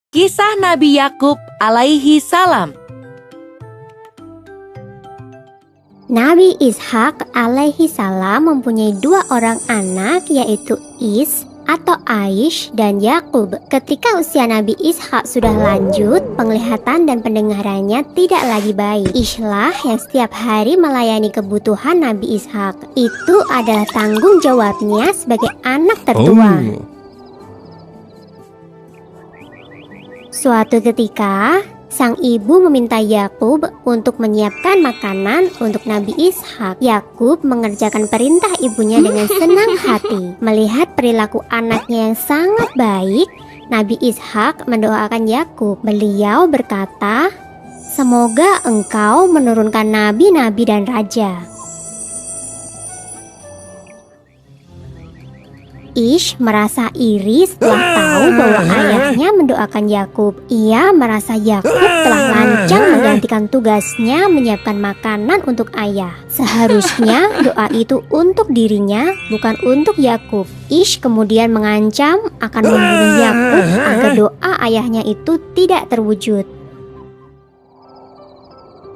Kisah Nabi Yakub alaihi salam. Nabi Ishak alaihi salam mempunyai 2 orang anak, yaitu Is atau Aish dan Yakub. Ketika usia Nabi Ishak sudah lanjut, penglihatan dan pendengarannya tidak lagi baik. Ishlah yang setiap hari melayani kebutuhan Nabi Ishak. Itu adalah tanggung jawabnya sebagai anak tertua. Suatu ketika, sang ibu meminta Yakub untuk menyiapkan makanan untuk Nabi Ishak. Yakub mengerjakan perintah ibunya dengan senang hati. Melihat perilaku anaknya yang sangat baik, Nabi Ishak mendoakan Yakub. Beliau berkata, "Semoga engkau menurunkan nabi-nabi dan raja." Ish merasa iri setelah tahu bahwa ayahnya mendoakan Yakub. Ia merasa Yakub telah lancang menggantikan tugasnya menyiapkan makanan untuk ayah. Seharusnya doa itu untuk dirinya, bukan untuk Yakub. Ish kemudian mengancam akan membunuh Yakub agar doa ayahnya itu tidak terwujud.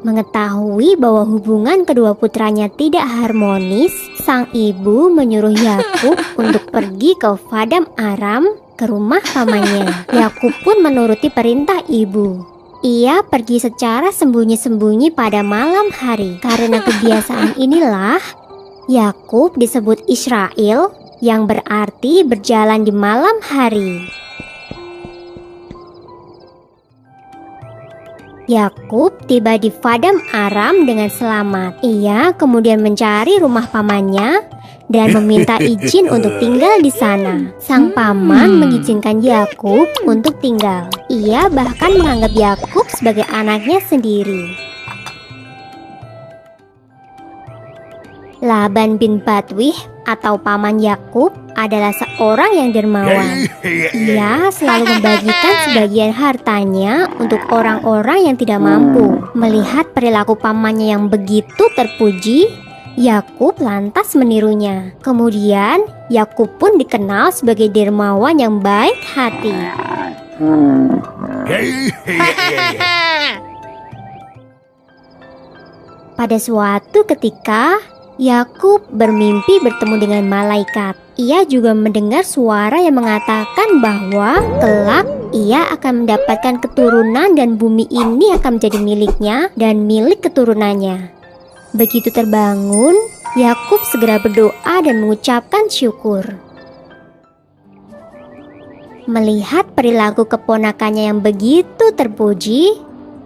Mengetahui bahwa hubungan kedua putranya tidak harmonis, sang ibu menyuruh Yakub untuk pergi ke Paddan Aram, ke rumah pamannya. Yakub pun menuruti perintah ibu. Ia pergi secara sembunyi-sembunyi pada malam hari. Karena kebiasaan inilah, Yakub disebut Israel, yang berarti berjalan di malam hari. Yakub tiba di Paddan Aram dengan selamat. Ia kemudian mencari rumah pamannya dan meminta izin untuk tinggal di sana. Sang paman mengizinkan Yakub untuk tinggal. Ia bahkan menganggap Yakub sebagai anaknya sendiri. Laban bin Batwih atau paman Yakub adalah seorang yang dermawan. Ia selalu membagikan sebagian hartanya untuk orang-orang yang tidak mampu. Melihat perilaku pamannya yang begitu terpuji, Yakub lantas menirunya. Kemudian Yakub pun dikenal sebagai dermawan yang baik hati. Pada suatu ketika, Yakub bermimpi bertemu dengan malaikat. Ia juga mendengar suara yang mengatakan bahwa kelak ia akan mendapatkan keturunan dan bumi ini akan menjadi miliknya dan milik keturunannya. Begitu terbangun, Yakub segera berdoa dan mengucapkan syukur. Melihat perilaku keponakannya yang begitu terpuji,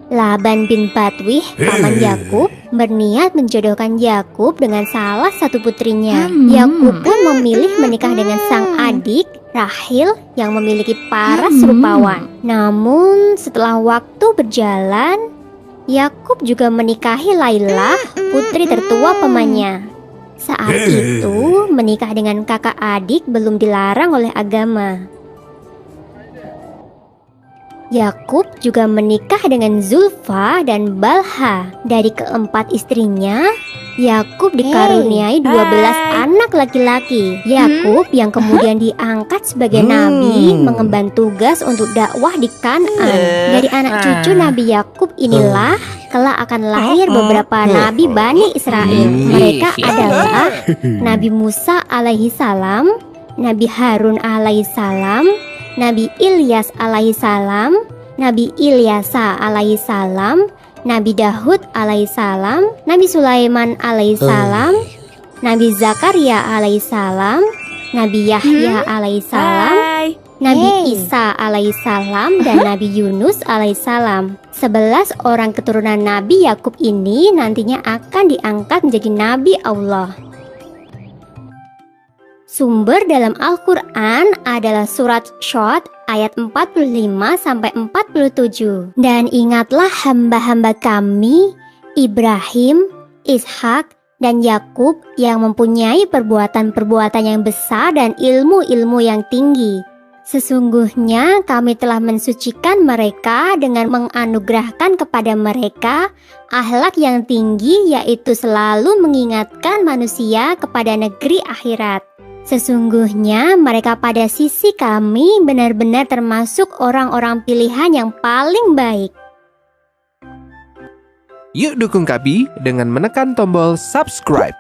Laban bin Batwih, paman Yakub, berniat menjodohkan Yakub dengan salah satu putrinya. Yakub pun memilih menikah dengan sang adik, Rahil, yang memiliki paras rupawan. Namun setelah waktu berjalan, Yakub juga menikahi Lailah, putri tertua pamannya. Saat itu, menikah dengan kakak adik belum dilarang oleh agama. Yakub juga menikah dengan Zulfa dan Balha. Dari keempat istrinya, Yakub dikaruniai 12 anak laki-laki. Yakub yang kemudian diangkat sebagai nabi mengemban tugas untuk dakwah di Kan'an. Dari anak cucu Nabi Yakub inilah kelak akan lahir beberapa nabi Bani Israel. Mereka adalah Nabi Musa alaihi salam, Nabi Harun alaihi salam, Nabi Ilyas alaihi salam, Nabi Ilyasa alaihi salam, Nabi Dahud alaihi salam, Nabi Sulaiman alaihi salam, Nabi Zakaria alaihi salam, Nabi Yahya alaihi salam, Nabi Isa alaihi salam, dan Nabi Yunus alaihi salam. 11 orang keturunan Nabi Yakub ini nantinya akan diangkat menjadi Nabi Allah. Sumber dalam Al-Quran adalah surat Syod ayat 45-47. Dan ingatlah hamba-hamba kami, Ibrahim, Ishak, dan Yakub yang mempunyai perbuatan-perbuatan yang besar dan ilmu-ilmu yang tinggi. Sesungguhnya kami telah mensucikan mereka dengan menganugerahkan kepada mereka akhlak yang tinggi, yaitu selalu mengingatkan manusia kepada negeri akhirat. Sesungguhnya mereka pada sisi kami benar-benar termasuk orang-orang pilihan yang paling baik. Yuk dukung Kabi dengan menekan tombol subscribe.